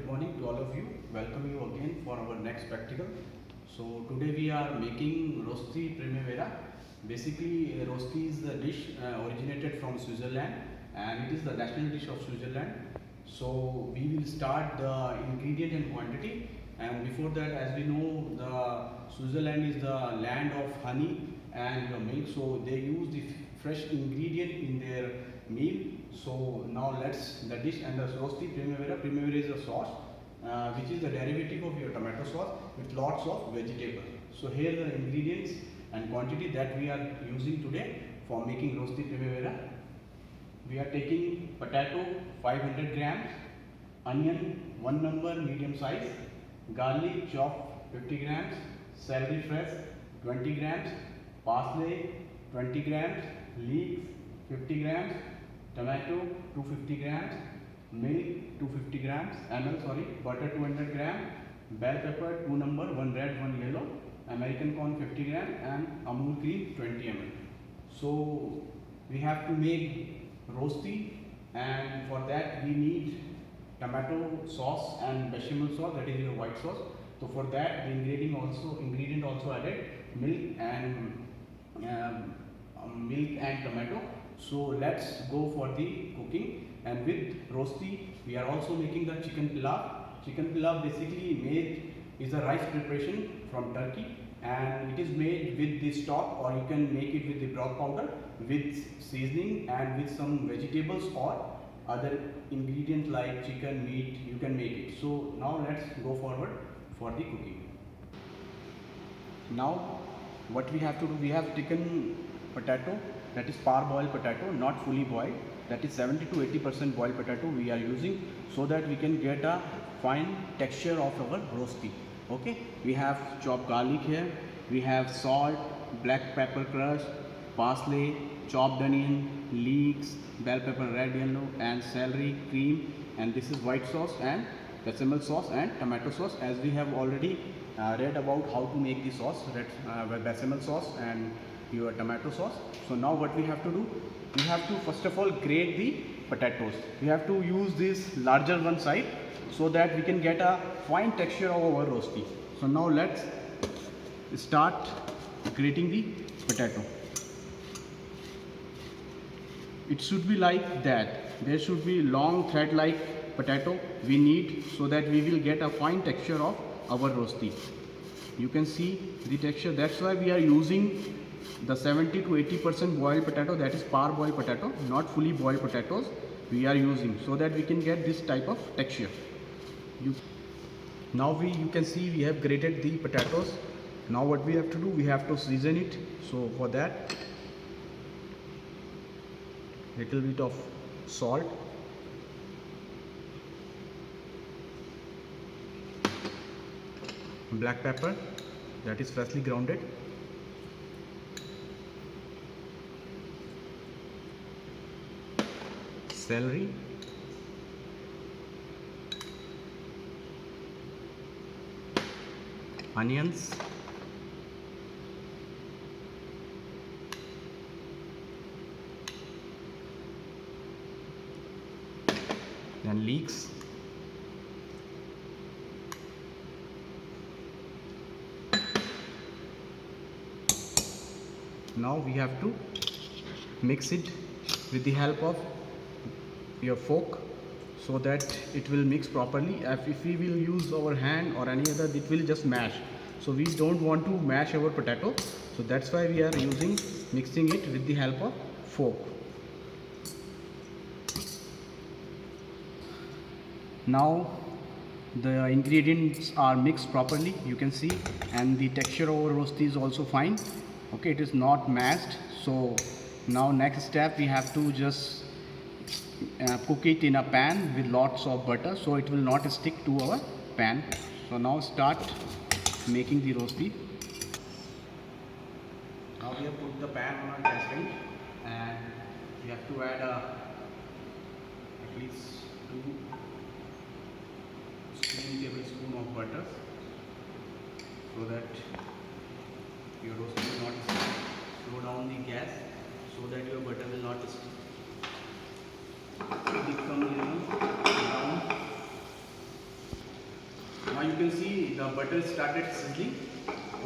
morning to all of you. Welcome you again for our next practical. So today we are making rosti primavera. Basically, rosti is the dish originated from Switzerland, and it is the national dish of Switzerland. So we will start the ingredient and quantity. And before that, as we know, the Switzerland is the land of honey and milk. So they use the fresh ingredient in their meal. So now let's the dish and the rosti primavera. Primavera is a sauce which is the derivative of your tomato sauce with lots of vegetables. So here are the ingredients and quantity that we are using today for making rosti primavera. We are taking potato 500 grams, onion 1 number medium size, garlic chopped 50 grams, celery fresh 20 grams, parsley 20 grams, leeks 50 grams, tomato 250 grams, milk 250 grams, butter 200 grams, bell pepper 2 number, 1 red, 1 yellow, American corn 50 grams, and Amul cream 20 ml. So we have to make rosti, and for that we need tomato sauce and bechamel sauce, that is your white sauce. So for that the ingredient also added milk and tomato. So let's go for the cooking. And with rosti we are also making the chicken pilau. Chicken pilau basically is a rice preparation from Turkey, and it is made with the stock, or you can make it with the broth powder with seasoning and with some vegetables or other ingredients like chicken, meat, you can make it. So now let's go forward for the cooking. Now what we have to do, we have taken potato, that is parboiled potato, not fully boiled, that is 70 to 80% boiled potato we are using, so that we can get a fine texture of our rosti. Okay, we have chopped garlic here, we have salt, black pepper crushed, parsley, chopped onion, leeks, bell pepper red, yellow, and celery, cream, and this is white sauce and bechamel sauce and tomato sauce, as we have already read about how to make the sauce, bechamel sauce and your tomato sauce. So now what we have to do, we have to first of all grate the potatoes. We have to use this larger one side so that we can get a fine texture of our rosti. So now let's start grating the potato. It should be like that. There should be long thread like potato we need, so that we will get a fine texture of our rosti. You can see the texture. That's why we are using the 70 to 80% boiled potato, that is parboiled potato, not fully boiled potatoes we are using, so that we can get this type of texture. You can see we have grated the potatoes. Now what we have to do, we have to season it. So for that, little bit of salt, black pepper, that is freshly grounded, celery, onions, then leeks, now we have to mix it with the help of your fork, so that it will mix properly. If we will use our hand or any other, it will just mash. So we don't want to mash our potato, so that's why we are mixing it with the help of fork. Now the ingredients are mixed properly, you can see, and the texture of our rosti is also fine. Okay, it is not mashed. So now next step, we have to just cook it in a pan with lots of butter, so it will not stick to our pan. So now start making the rosti. Now we have put the pan on our gas range, and we have to add at least 2 tablespoons of butter, so that your rosti will not stick. Slow down the gas so that your butter will not stick. Become brown. you can see the butter started sizzling.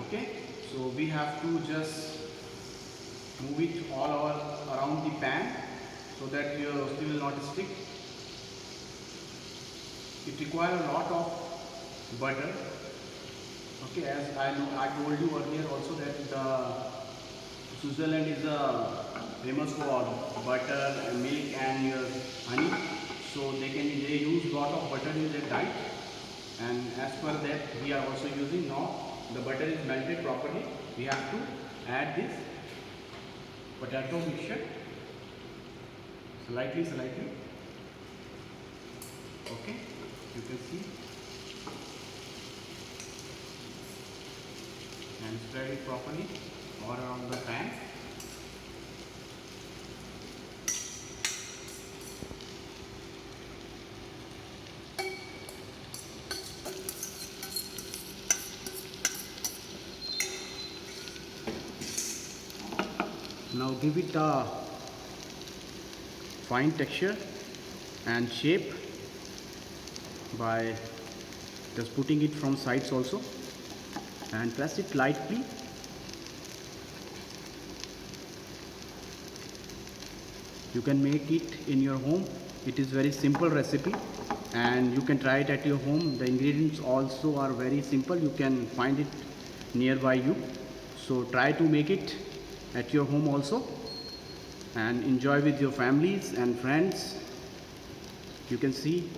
Okay, so we have to just move it all around the pan so that your rosti will not stick. It requires a lot of butter. Okay, as I told you earlier also that Switzerland is famous for butter and milk and your honey, so they use lot of butter in their diet, and as per that we are also using. Now the butter is melted properly, we have to add this potato mixture slightly. Okay, you can see, and spread it properly all around the pan. Now give it a fine texture and shape by just putting it from sides also, and press it lightly. You can make it in your home. It is very simple recipe and you can try it at your home. The ingredients also are very simple, you can find it nearby you, so try to make it at your home also and enjoy with your families and friends. You can see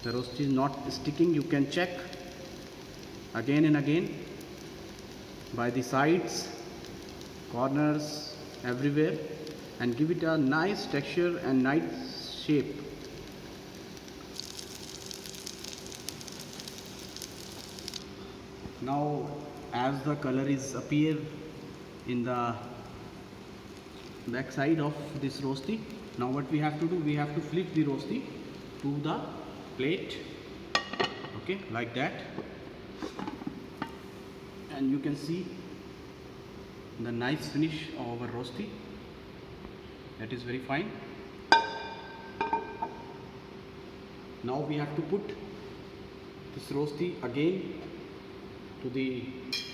the roast is not sticking. You can check again and again by the sides, corners, everywhere, and give it a nice texture and nice shape. Now as the color is appear in the back side of this rosti, now what we have to do, we have to flip the rosti to the plate. Okay, like that, and you can see the nice finish of our rosti. That is very fine. Now we have to put this rosti again to the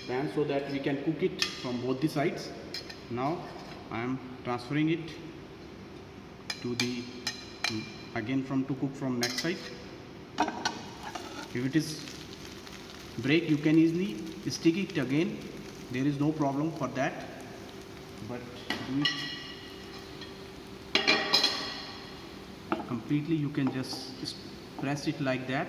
pan so that we can cook it from both the sides. Now I am transferring it to the again to cook from next side. If it is break, you can easily stick it again, there is no problem for that, but do it completely. You can just press it like that.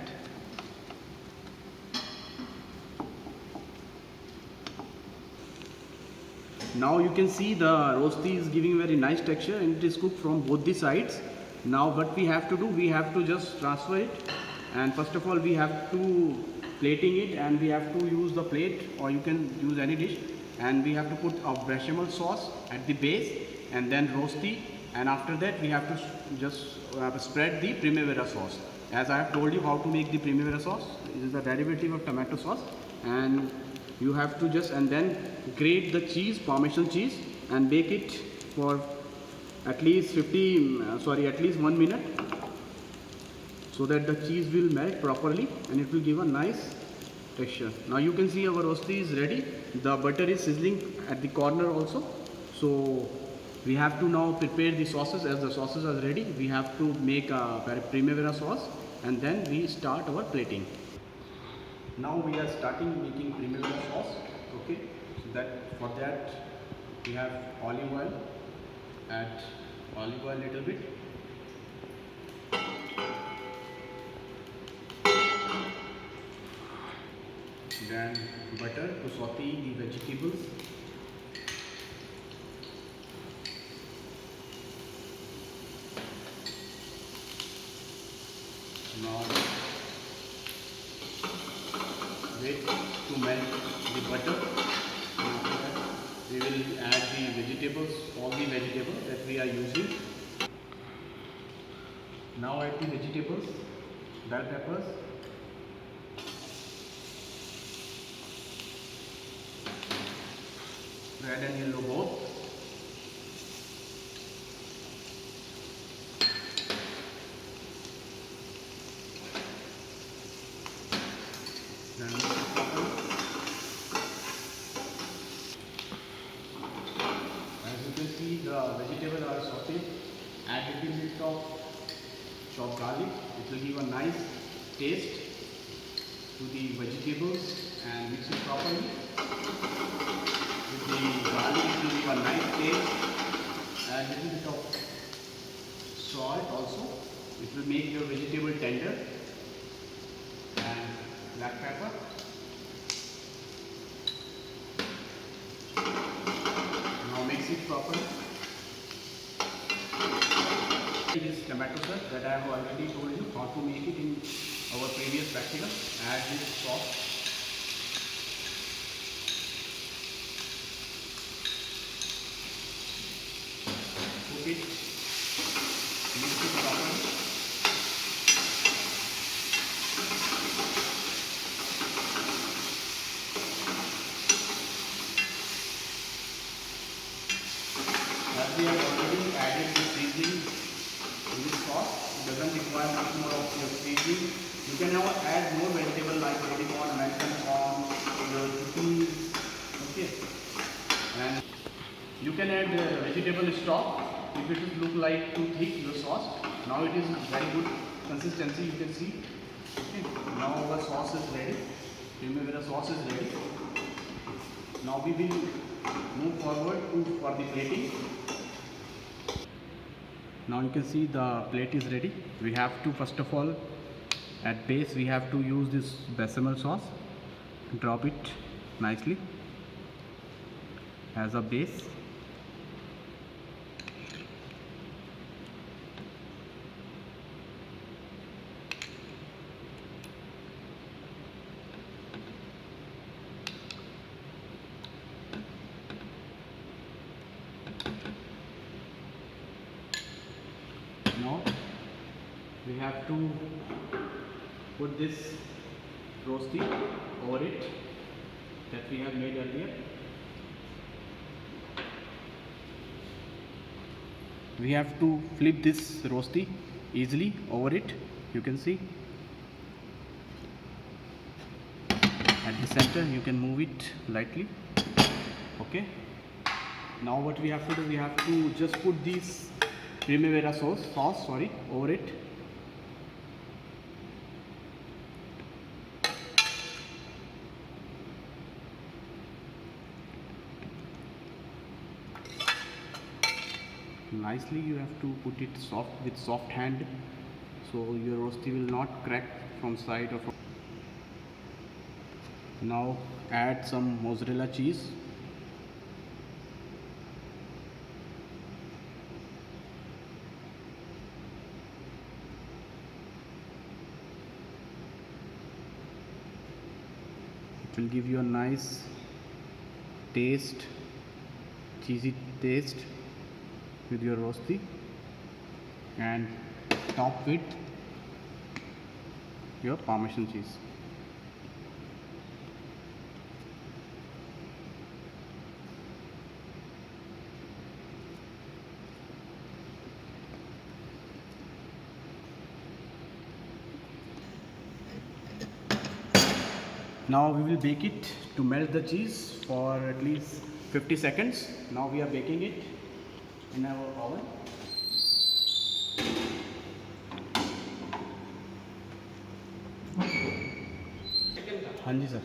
Now you can see the rosti is giving very nice texture and it is cooked from both the sides. Now what we have to do, we have to just transfer it, and first of all we have to plating it, and we have to use the plate or you can use any dish, and we have to put a bechamel sauce at the base and then rosti, and after that we have to just spread the primavera sauce. As I have told you how to make the primavera sauce, it is the derivative of tomato sauce, and you have to just and then grate the cheese, Parmesan cheese, and bake it for at least 1 minute, so that the cheese will melt properly and it will give a nice texture. Now you can see our rosti is ready. The butter is sizzling at the corner also. So we have to now prepare the sauces. As the sauces are ready, we have to make a primavera sauce and then we start our plating. Now we are starting making primavera sauce. Okay, so for that we have olive oil. Add olive oil little bit. Then butter to saute the vegetables. Now wait to melt the butter. After that, we will add the vegetables, all the vegetables that we are using. Now add the vegetables, bell peppers, red and yellow both. Then mix it properly. As you can see, the vegetables are sauteed. Add a little bit of chopped garlic. It will give a nice taste to the vegetables, and mix it properly. With the garlic, it will give a nice taste. Add a little bit of salt also. It will make your vegetable tender. And black pepper. Now mix it properly. It is tomato sauce that I have already told you how to make it in our previous practical. Add this sauce. Cook it. Mix it properly. As we have already added the seasoning in this sauce, it doesn't require much more of your seasoning. You can now add more vegetable like roti corn, American corn, your zucchini, okay. And you can add vegetable stock if it is look like too thick your sauce. Now it is very good consistency, you can see. Okay. Now our sauce is ready. Primavera sauce is ready. Now we will move forward for the plating. Now you can see the plate is ready. We have to, first of all, at base we have to use this bechamel sauce. Drop it nicely as a base. Now we have to put this rosti over it that we have made earlier. We have to flip this rosti easily over it. You can see at the center, you can move it lightly. Okay. Now what we have to do, we have to just put this Primavera sauce over it. Nicely you have to put it with soft hand, so your rosti will not crack from side or from. Now add some mozzarella cheese. It will give you a nice taste, cheesy taste with your rosti, and top with your Parmesan cheese. Now we will bake it to melt the cheese for at least 50 seconds. Now we are baking it in our oven. Hanji sir.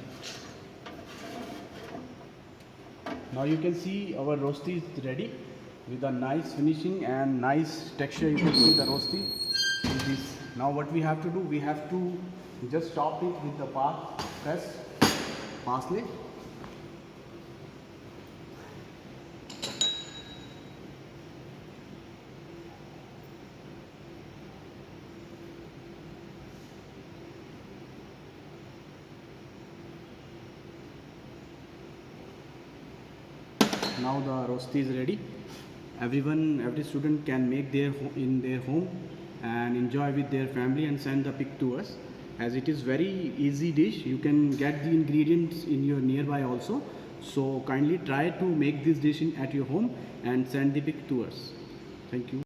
Now you can see our rosti is ready with a nice finishing and nice texture. You can see the rosti with this. Now what we have to do, we have to just top it with the fresh parsley. Now the rosti is ready. Every student can make in their home and enjoy with their family and send the pic to us. As it is very easy dish, you can get the ingredients in your nearby also. So kindly try to make this dish at your home and send the pic to us. Thank you.